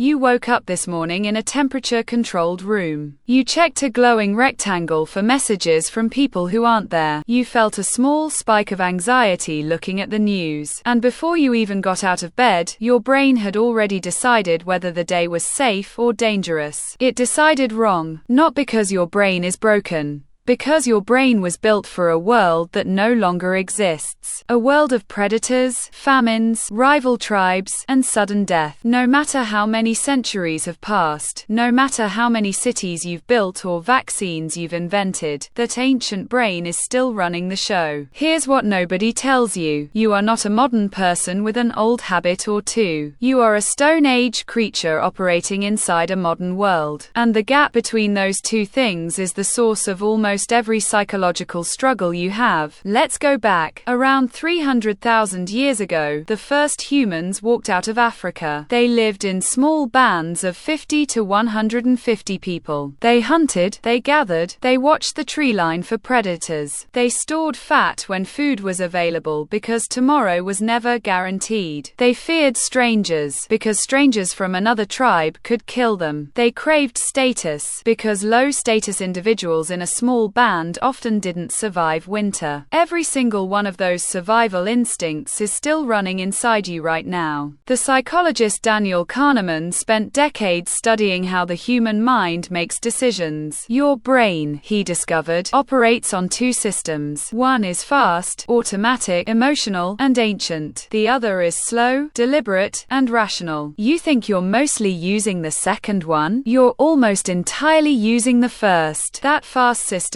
You woke up this morning in a temperature-controlled room. You checked a glowing rectangle for messages from people who aren't there. You felt a small spike of anxiety looking at the news. And before you even got out of bed, your brain had already decided whether the day was safe or dangerous. It decided wrong, not because your brain is broken, because your brain was built for a world that no longer exists. A world of predators, famines, rival tribes, and sudden death. No matter how many centuries have passed, no matter how many cities you've built or vaccines you've invented, that ancient brain is still running the show. Here's what nobody tells you. You are not a modern person with an old habit or two. You are a Stone Age creature operating inside a modern world. And the gap between those two things is the source of almost every psychological struggle you have. Let's go back. Around 300,000 years ago, the first humans walked out of Africa. They lived in small bands of 50 to 150 people. They hunted, they gathered, they watched the tree line for predators. They stored fat when food was available because tomorrow was never guaranteed. They feared strangers because strangers from another tribe could kill them. They craved status because low-status individuals in a small band often didn't survive winter. Every single one of those survival instincts is still running inside you right now. The psychologist Daniel Kahneman spent decades studying how the human mind makes decisions. Your brain, he discovered, operates on two systems. One is fast, automatic, emotional, and ancient. The other is slow, deliberate, and rational. You think you're mostly using the second one? You're almost entirely using the first. That fast system,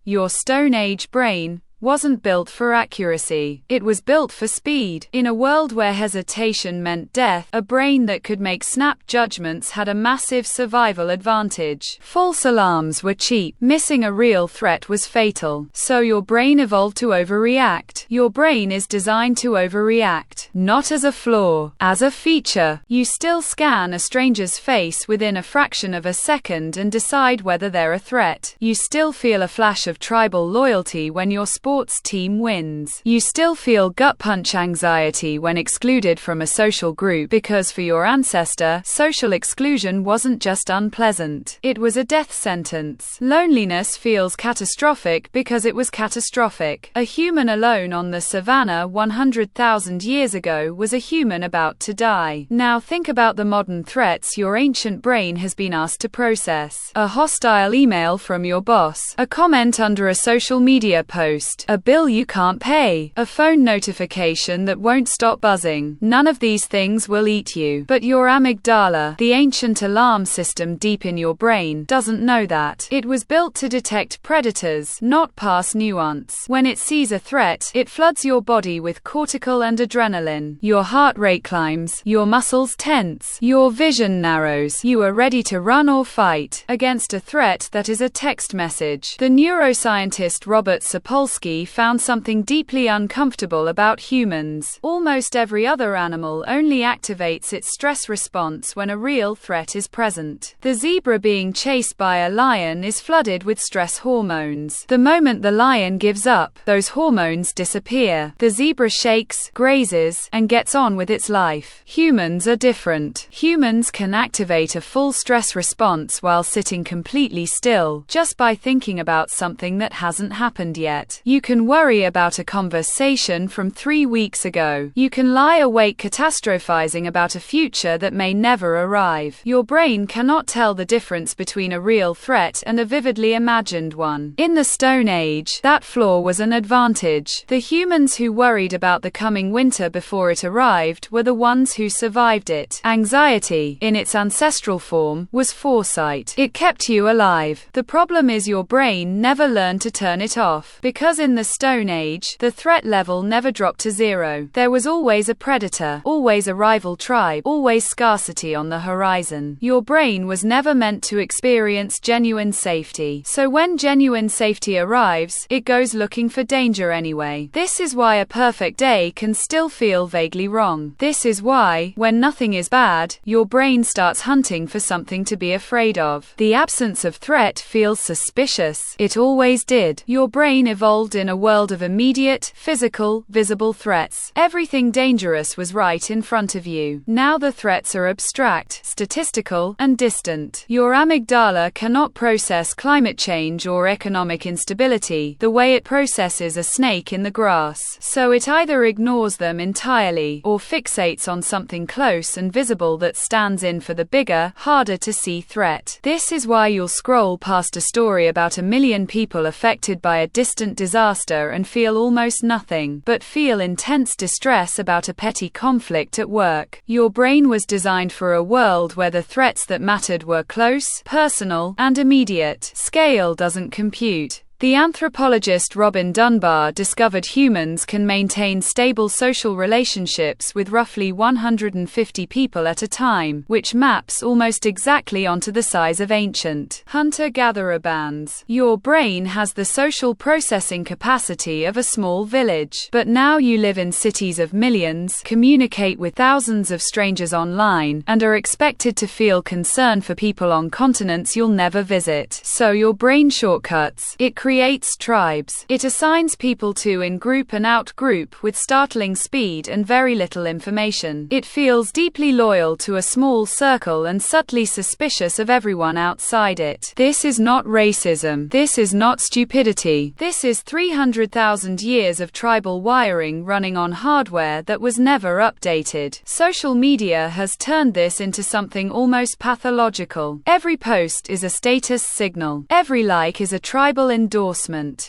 your Stone Age brain, wasn't built for accuracy. It was built for speed. In a world where hesitation meant death, a brain that could make snap judgments had a massive survival advantage. False alarms were cheap. Missing a real threat was fatal. So your brain evolved to overreact. Your brain is designed to overreact, not as a flaw, as a feature. You still scan a stranger's face within a fraction of a second and decide whether they're a threat. You still feel a flash of tribal loyalty when your sports team wins. You still feel gut punch anxiety when excluded from a social group because for your ancestor, social exclusion wasn't just unpleasant. It was a death sentence. Loneliness feels catastrophic because it was catastrophic. A human alone on the savannah 100,000 years ago was a human about to die. Now think about the modern threats your ancient brain has been asked to process. A hostile email from your boss, a comment under a social media post, a bill you can't pay, a phone notification that won't stop buzzing. None of these things will eat you. But your amygdala, the ancient alarm system deep in your brain, doesn't know that. It was built to detect predators, not pass nuance. When it sees a threat, it floods your body with cortical and adrenaline. Your heart rate climbs, your muscles tense, your vision narrows. You are ready to run or fight against a threat that is a text message. The neuroscientist Robert Sapolsky found something deeply uncomfortable about humans. Almost every other animal only activates its stress response when a real threat is present. The zebra being chased by a lion is flooded with stress hormones. The moment the lion gives up, those hormones disappear. The zebra shakes, grazes, and gets on with its life. Humans are different. Humans can activate a full stress response while sitting completely still, just by thinking about something that hasn't happened yet. You can worry about a conversation from 3 weeks ago. You can lie awake catastrophizing about a future that may never arrive. Your brain cannot tell the difference between a real threat and a vividly imagined one. In the Stone Age, that flaw was an advantage. The humans who worried about the coming winter before it arrived were the ones who survived it. Anxiety, in its ancestral form, was foresight. It kept you alive. The problem is your brain never learned to turn it off. Because in the Stone Age, the threat level never dropped to zero. There was always a predator, always a rival tribe, always scarcity on the horizon. Your brain was never meant to experience genuine safety. So when genuine safety arrives, it goes looking for danger anyway. This is why a perfect day can still feel vaguely wrong. This is why, when nothing is bad, your brain starts hunting for something to be afraid of. The absence of threat feels suspicious. It always did. Your brain evolved in a world of immediate, physical, visible threats. Everything dangerous was right in front of you. Now the threats are abstract, statistical, and distant. Your amygdala cannot process climate change or economic instability the way it processes a snake in the grass. So it either ignores them entirely, or fixates on something close and visible that stands in for the bigger, harder to see threat. This is why you'll scroll past a story about 1 million people affected by a distant disaster and feel almost nothing, but feel intense distress about a petty conflict at work. Your brain was designed for a world where the threats that mattered were close, personal, and immediate. Scale doesn't compute. The anthropologist Robin Dunbar discovered humans can maintain stable social relationships with roughly 150 people at a time, which maps almost exactly onto the size of ancient hunter-gatherer bands. Your brain has the social processing capacity of a small village. But now you live in cities of millions, communicate with thousands of strangers online, and are expected to feel concern for people on continents you'll never visit. So your brain shortcuts. It creates tribes. It assigns people to in-group and out-group with startling speed and very little information. It feels deeply loyal to a small circle and subtly suspicious of everyone outside it. This is not racism. This is not stupidity. This is 300,000 years of tribal wiring running on hardware that was never updated. Social media has turned this into something almost pathological. Every post is a status signal. Every like is a tribal endorsement.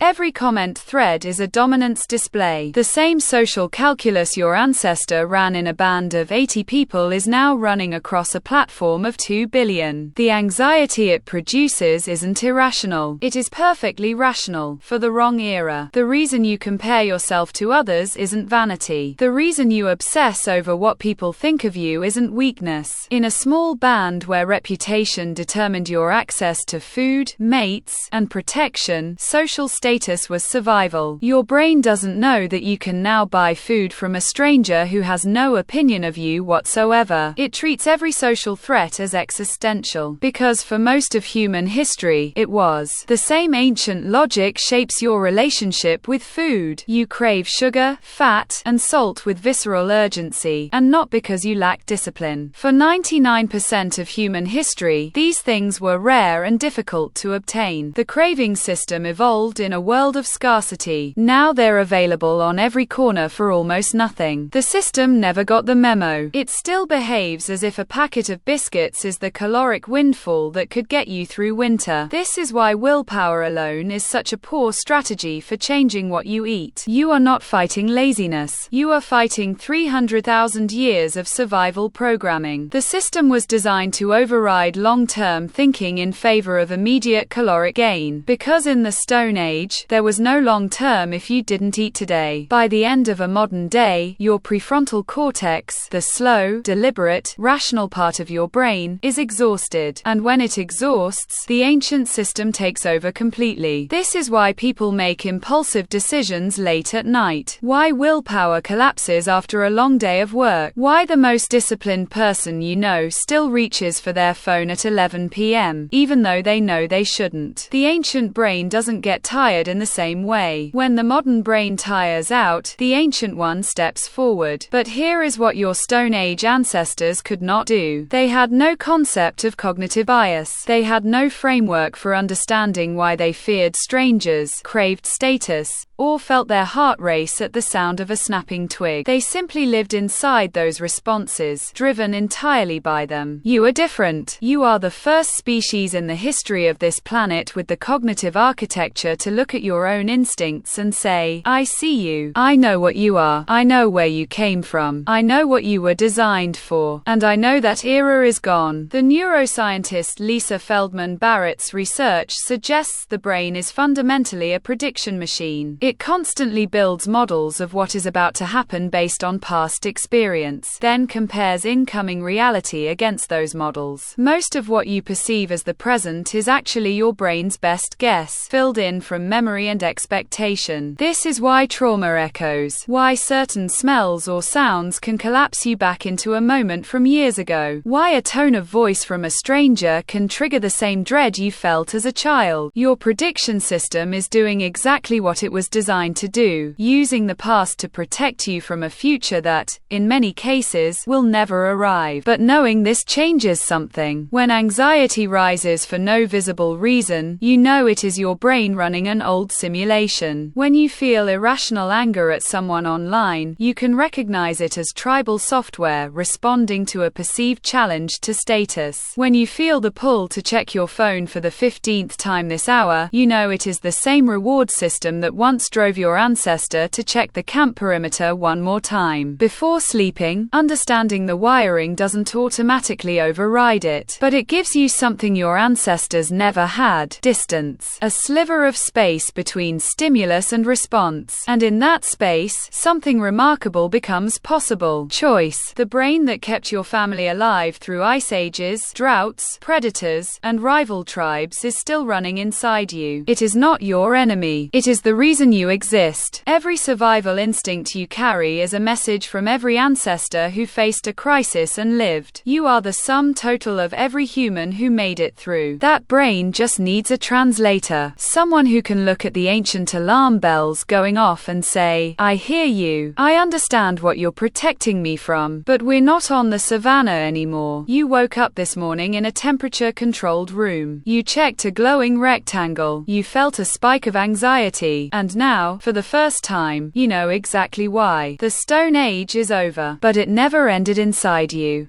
Every comment thread is a dominance display. The same social calculus your ancestor ran in a band of 80 people is now running across a platform of 2 billion. The anxiety it produces isn't irrational. It is perfectly rational, for the wrong era. The reason you compare yourself to others isn't vanity. The reason you obsess over what people think of you isn't weakness. In a small band where reputation determined your access to food, mates, and protection, social status was survival. Your brain doesn't know that you can now buy food from a stranger who has no opinion of you whatsoever. It treats every social threat as existential, because for most of human history, it was. The same ancient logic shapes your relationship with food. You crave sugar, fat, and salt with visceral urgency, and not because you lack discipline. For 99% of human history, these things were rare and difficult to obtain. The craving system evolved in a world of scarcity. Now they're available on every corner for almost nothing. The system never got the memo. It still behaves as if a packet of biscuits is the caloric windfall that could get you through winter. This is why willpower alone is such a poor strategy for changing what you eat. You are not fighting laziness. You are fighting 300,000 years of survival programming. The system was designed to override long-term thinking in favor of immediate caloric gain. Because in the Stone Age, there was no long term if you didn't eat today. By the end of a modern day, your prefrontal cortex, the slow, deliberate, rational part of your brain, is exhausted. And when it exhausts, the ancient system takes over completely. This is why people make impulsive decisions late at night. Why willpower collapses after a long day of work. Why the most disciplined person you know still reaches for their phone at 11 p.m., even though they know they shouldn't. The ancient brain doesn't get tired in the same way. When the modern brain tires out, the ancient one steps forward. But here is what your Stone Age ancestors could not do. They had no concept of cognitive bias. They had no framework for understanding why they feared strangers, craved status, or felt their heart race at the sound of a snapping twig. They simply lived inside those responses, driven entirely by them. You are different. You are the first species in the history of this planet with the cognitive architecture to look at your own instincts and say, I see you. I know what you are. I know where you came from. I know what you were designed for. And I know that era is gone. The neuroscientist Lisa Feldman Barrett's research suggests the brain is fundamentally a prediction machine. It constantly builds models of what is about to happen based on past experience, then compares incoming reality against those models. Most of what you perceive as the present is actually your brain's best guess. filled in from memory and expectation. This is why trauma echoes, why certain smells or sounds can collapse you back into a moment from years ago, why a tone of voice from a stranger can trigger the same dread you felt as a child. Your prediction system is doing exactly what it was designed to do, using the past to protect you from a future that, in many cases, will never arrive. But knowing this changes something. When anxiety rises for no visible reason, you know it is your brain running an old simulation. When you feel irrational anger at someone online, you can recognize it as tribal software responding to a perceived challenge to status. When you feel the pull to check your phone for the 15th time this hour, you know it is the same reward system that once drove your ancestor to check the camp perimeter one more time before sleeping. Understanding the wiring doesn't automatically override it, but it gives you something your ancestors never had: distance, a sliver of space between stimulus and response. And in that space, something remarkable becomes possible: choice. The brain that kept your family alive through ice ages, droughts, predators, and rival tribes is still running inside you. It is not your enemy. It is the reason you exist. Every survival instinct you carry is a message from every ancestor who faced a crisis and lived. You are the sum total of every human who made it through. That brain just needs a translator. Someone who can look at the ancient alarm bells going off and say, "I hear you. I understand what you're protecting me from. But we're not on the savannah anymore." You woke up this morning in a temperature-controlled room. You checked a glowing rectangle. You felt a spike of anxiety. And now, for the first time, you know exactly why. The Stone Age is over. But it never ended inside you.